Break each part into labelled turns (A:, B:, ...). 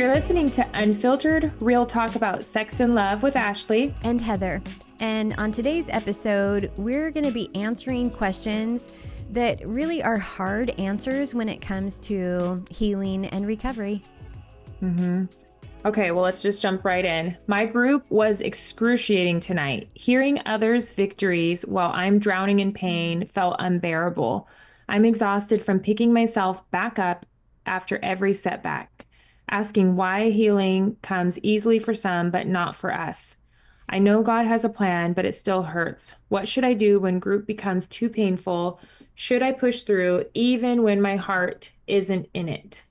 A: You're listening to Unfiltered, real talk about sex and love with Ashley
B: and Heather. And on today's episode, we're going to be answering questions that really are hard answers when it comes to healing and recovery.
A: Okay, well, let's just jump right in. My group was excruciating tonight. Hearing others' victories while I'm drowning in pain felt unbearable. I'm exhausted from picking myself back up after every setback, asking why healing comes easily for some but not for us. I know God has a plan, but it still hurts. What should I do when group becomes too painful? Should I push through even when my heart isn't in it?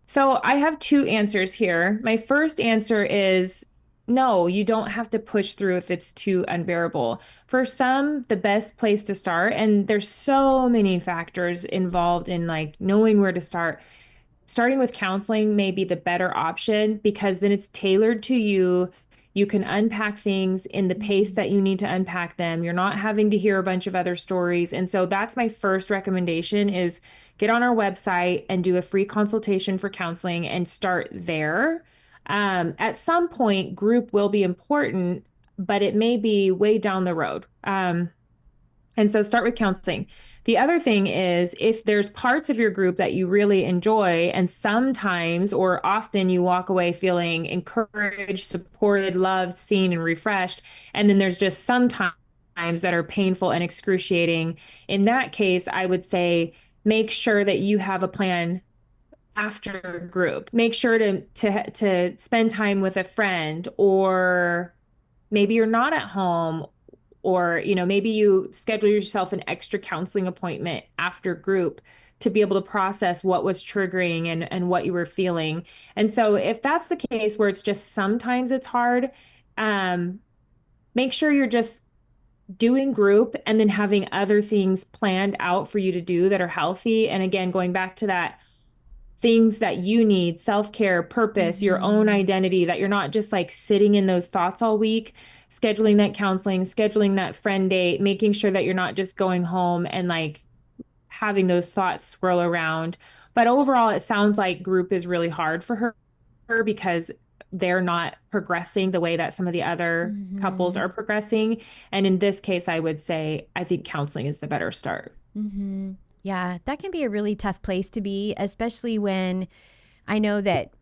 A: So I have two answers here. My first answer is no, you don't have to push through if it's too unbearable. For some, the best place to start, and there's so many factors involved in like knowing where to start. Starting with counseling may be the better option because then it's tailored to you. You can unpack things in the pace that you need to unpack them. You're not having to hear a bunch of other stories. And so that's my first recommendation is get on our website and do a free consultation for counseling and start there. At some point, group will be important, but it may be way down the road. And so start with counseling. The other thing is if there's parts of your group that you really enjoy, and sometimes or often you walk away feeling encouraged, supported, loved, seen, and refreshed, and then there's just some times that are painful and excruciating. In that case, I would say make sure that you have a plan after group. Make sure to spend time with a friend, or maybe you're not at home, or maybe you schedule yourself an extra counseling appointment after group to be able to process what was triggering and what you were feeling. And so if that's the case where it's just sometimes it's hard, make sure you're just doing group and then having other things planned out for you to do that are healthy. And again, going back to that, things that you need, self-care, purpose, your own identity, that you're not just like sitting in those thoughts all week, scheduling that counseling, scheduling that friend date, making sure that you're not just going home and like having those thoughts swirl around. But overall, it sounds like group is really hard for her because they're not progressing the way that some of the other couples are progressing. And in this case, I would say, I think counseling is the better start.
B: Yeah, that can be a really tough place to be, especially when I know that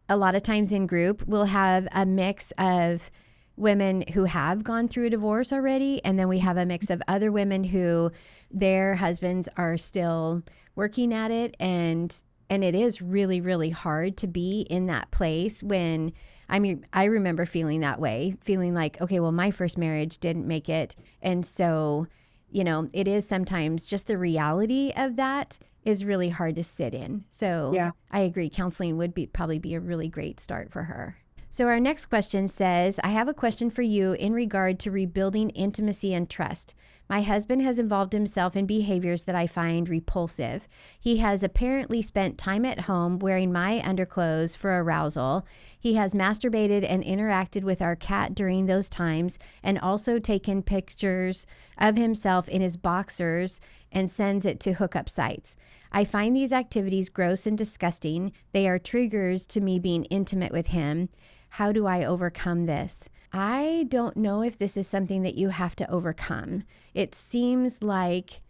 B: a lot of times in group, we'll have a mix of women who have gone through a divorce already. And then we have a mix of other women who their husbands are still working at it. And it is really, really hard to be in that place when I remember feeling that way, feeling like, okay, well, my first marriage didn't make it. And so it is sometimes just the reality of that is really hard to sit in. So yeah. I agree. Counseling would probably be a really great start for her. So our next question says, I have a question for you in regard to rebuilding intimacy and trust. My husband has involved himself in behaviors that I find repulsive. He has apparently spent time at home wearing my underclothes for arousal. He has masturbated and interacted with our cat during those times and also taken pictures of himself in his boxers and sends it to hookup sites. I find these activities gross and disgusting. They are triggers to me being intimate with him. How do I overcome this? I don't know if this is something that you have to overcome. It seems like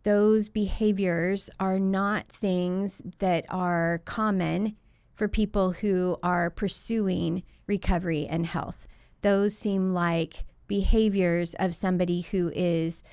B: those behaviors are not things that are common for people who are pursuing recovery and health. Those seem like behaviors of somebody who is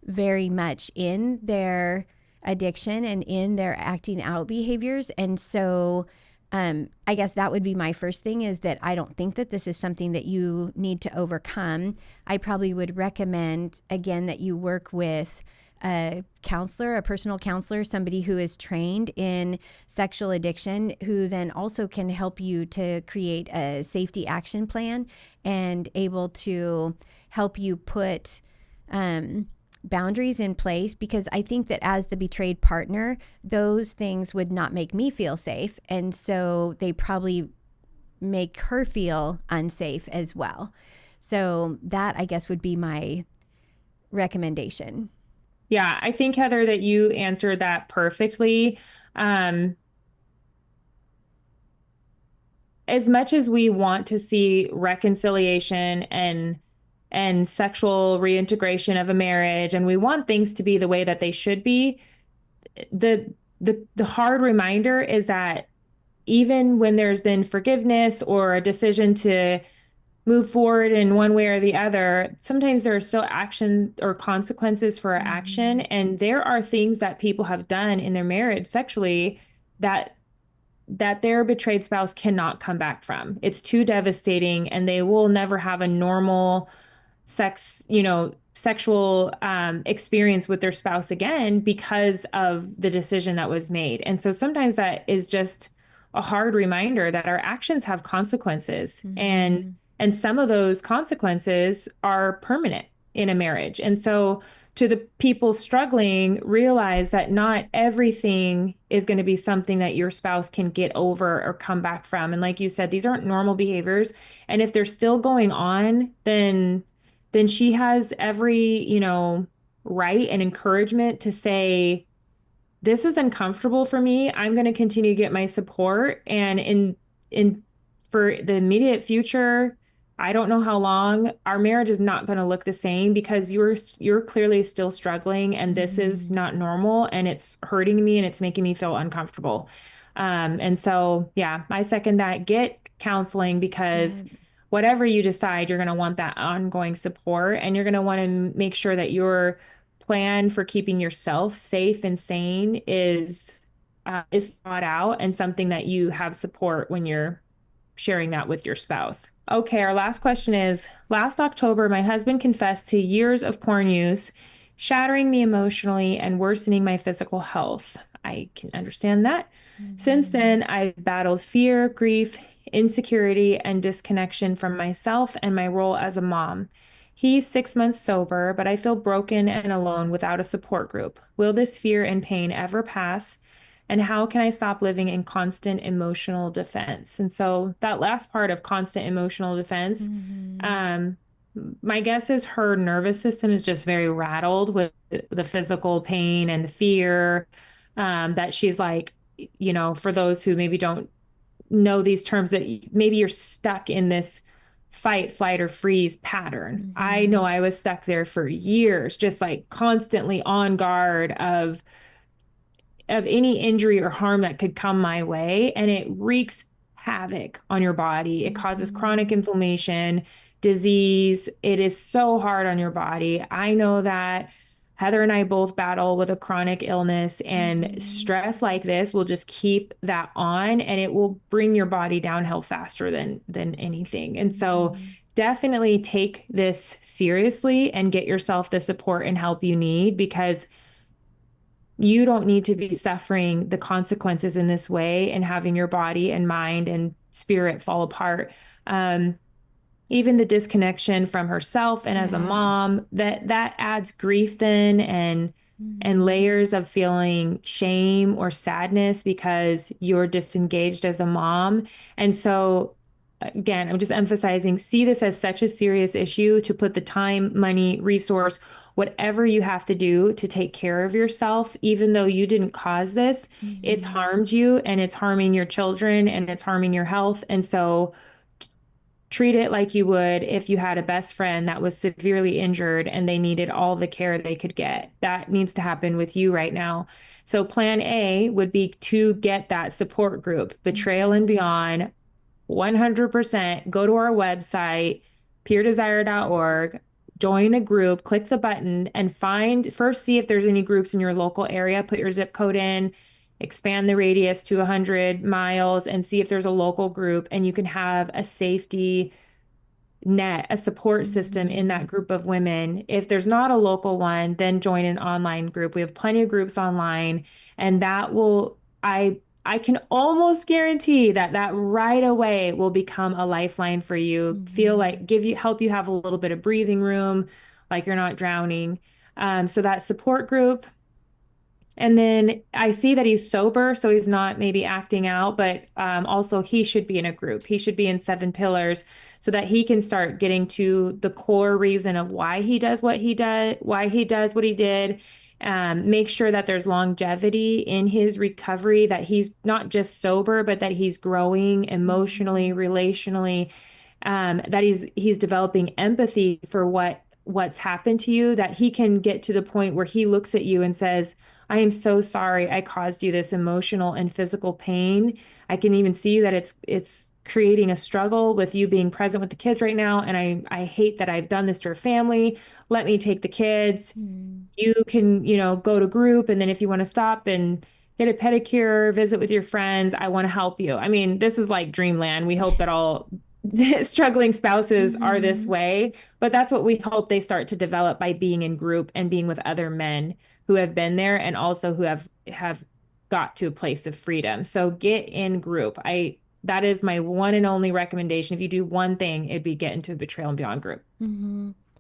B: very much in their addiction and in their acting out behaviors. And so I guess that would be my first thing, is that I don't think that this is something that you need to overcome. I probably would recommend, again, that you work with a counselor, a personal counselor, somebody who is trained in sexual addiction, who then also can help you to create a safety action plan and able to help you put boundaries in place, because I think that as the betrayed partner, those things would not make me feel safe. And so they probably make her feel unsafe as well. So that, I guess, would be my recommendation.
A: Yeah, I think, Heather, that you answered that perfectly. as much as we want to see reconciliation and sexual reintegration of a marriage, and we want things to be the way that they should be, the hard reminder is that even when there's been forgiveness or a decision to move forward in one way or the other, sometimes there are still action or consequences for our action.
B: Mm-hmm.
A: And there are things that people have done in their marriage sexually that their betrayed spouse cannot come back from. It's too devastating, and they will never have a normal sexual experience with their spouse again because of the decision that was made. And so sometimes that is just a hard reminder that our actions have consequences,
B: Mm-hmm.
A: and some of those consequences are permanent in a marriage. And so to the people struggling, realize that not everything is going to be something that your spouse can get over or come back from. And like you said, these aren't normal behaviors. And if they're still going on, then she has every, right and encouragement to say, this is uncomfortable for me. I'm going to continue to get my support. And in for the immediate future, I don't know how long, our marriage is not going to look the same because you're clearly still struggling, and this is
B: Mm-hmm.
A: not normal, and it's hurting me and it's making me feel uncomfortable. And so, yeah, I second that. Get counseling, because
B: Yeah.
A: whatever you decide, you're going to want that ongoing support, and you're going to want to make sure that your plan for keeping yourself safe and sane is thought out and something that you have support when you're sharing that with your spouse. Okay, our last question is, last October, my husband confessed to years of porn use, shattering me emotionally and worsening my physical health. I can understand that. Since
B: Mm-hmm.
A: then, I've battled fear, grief, insecurity, and disconnection from myself and my role as a mom. He's 6 months sober, but I feel broken and alone without a support group. Will this fear and pain ever pass? And how can I stop living in constant emotional defense? And so that last part of constant emotional defense,
B: Mm-hmm.
A: um, my guess is her nervous system is just very rattled with the physical pain and the fear, that she's like, for those who maybe don't know these terms, that maybe you're stuck in this fight, flight, or freeze pattern. I know
B: Mm-hmm.
A: I was stuck there for years, just like constantly on guard of any injury or harm that could come my way. And it wreaks havoc on your body. It causes chronic
B: Mm-hmm.
A: inflammation, disease. It is so hard on your body. I know that Heather and I both battle with a chronic illness, and
B: Mm-hmm.
A: stress like this will just keep that on, and it will bring your body downhill faster than anything. And so
B: Mm-hmm.
A: definitely take this seriously and get yourself the support and help you need, because you don't need to be suffering the consequences in this way and having your body and mind and spirit fall apart. Um, Even the disconnection from herself and as a
B: Yeah.
A: mom, that adds grief then, and
B: Mm-hmm.
A: layers of feeling shame or sadness because you're disengaged as a mom. And so again, I'm just emphasizing, see this as such a serious issue to put the time, money, resource, whatever you have to do to take care of yourself, even though you didn't cause this, it's
B: Mm-hmm.
A: harmed you and it's harming your children and it's harming your health. And so treat it like you would if you had a best friend that was severely injured and they needed all the care they could get. That needs to happen with you right now. So plan A would be to get that support group, Betrayal and
B: Mm-hmm.
A: Beyond. 100%. Go to our website, peerdesire.org, join a group, click the button, and first see if there's any groups in your local area. Put your zip code in, expand the radius to 100 miles, and see if there's a local group, and you can have a safety net, a support system in
B: Mm-hmm.
A: that group of women. If there's not a local one, then join an online group. We have plenty of groups online, and that will, I can almost guarantee that right away will become a lifeline for you. Feel
B: Mm-hmm.
A: like help you have a little bit of breathing room, like you're not drowning. So that support group, and then I see that he's sober, so he's not maybe acting out, but also he should be in a group. He should be in Seven Pillars so that he can start getting to the core reason of why he does what he did, Make sure that there's longevity in his recovery, that he's not just sober, but that he's growing emotionally, relationally, that he's developing empathy for what's happened to you, that he can get to the point where he looks at you and says, I am so sorry I caused you this emotional and physical pain. I can even see that it's creating a struggle with you being present with the kids right now. And I hate that I've done this to your family. Let me take the kids. You can, go to group. And then if you want to stop and get a pedicure, visit with your friends, I want to help you. I mean, this is like dreamland. We hope that all struggling spouses are this way, but that's what we hope they start to develop by being in group and being with other men who have been there and also who have got to a place of freedom. So get in group. That is my one and only recommendation. If you do one thing, it'd be get into a Betrayal and Beyond group.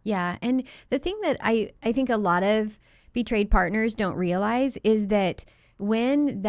B: Yeah. And the thing that I think a lot of betrayed partners don't realize is that when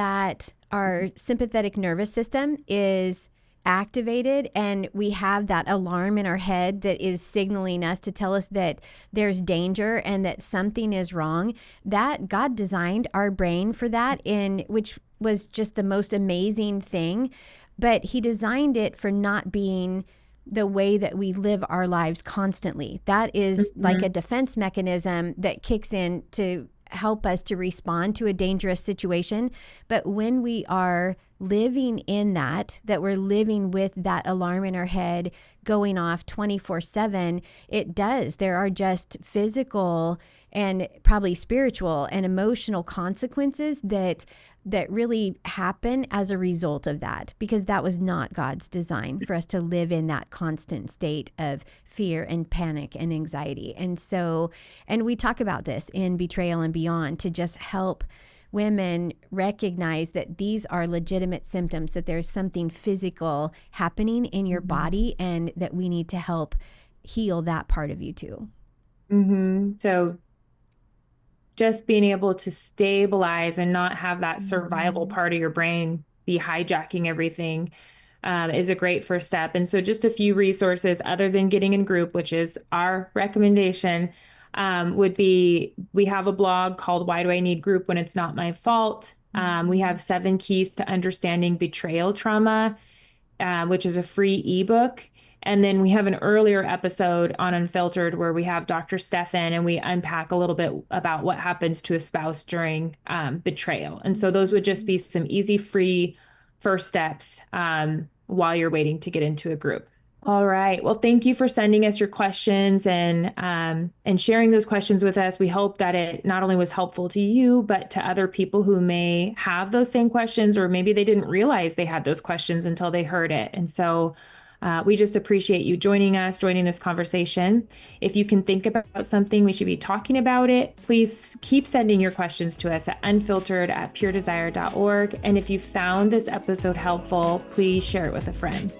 B: our sympathetic nervous system is activated and we have that alarm in our head that is signaling us to tell us that there's danger and that something is wrong, that God designed our brain for that, which was just the most amazing thing. But he designed it for not being the way that we live our lives constantly. That is like a defense mechanism that kicks in to help us to respond to a dangerous situation. But when we are living in that we're living with that alarm in our head going off 24/7, it does. There are just physical and probably spiritual and emotional consequences that really happen as a result of that, because that was not God's design for us to live in that constant state of fear and panic and anxiety. And we talk about this in Betrayal and Beyond to just help women recognize that these are legitimate symptoms, that there's something physical happening in your body and that we need to help heal that part of you too.
A: So just being able to stabilize and not have that survival part of your brain be hijacking everything is a great first step. And so just a few resources other than getting in group, which is our recommendation, would be, we have a blog called Why Do I Need Group When It's Not My Fault? We have 7 keys to understanding betrayal trauma, which is a free ebook. And then we have an earlier episode on Unfiltered where we have Dr. Stefan and we unpack a little bit about what happens to a spouse during betrayal. And so those would just be some easy, free first steps while you're waiting to get into a group. All right. Well, thank you for sending us your questions and sharing those questions with us. We hope that it not only was helpful to you, but to other people who may have those same questions, or maybe they didn't realize they had those questions until they heard it. And so we just appreciate you joining this conversation. If you can think about something we should be talking about it, please keep sending your questions to us at unfiltered@puredesire.org. And if you found this episode helpful, please share it with a friend.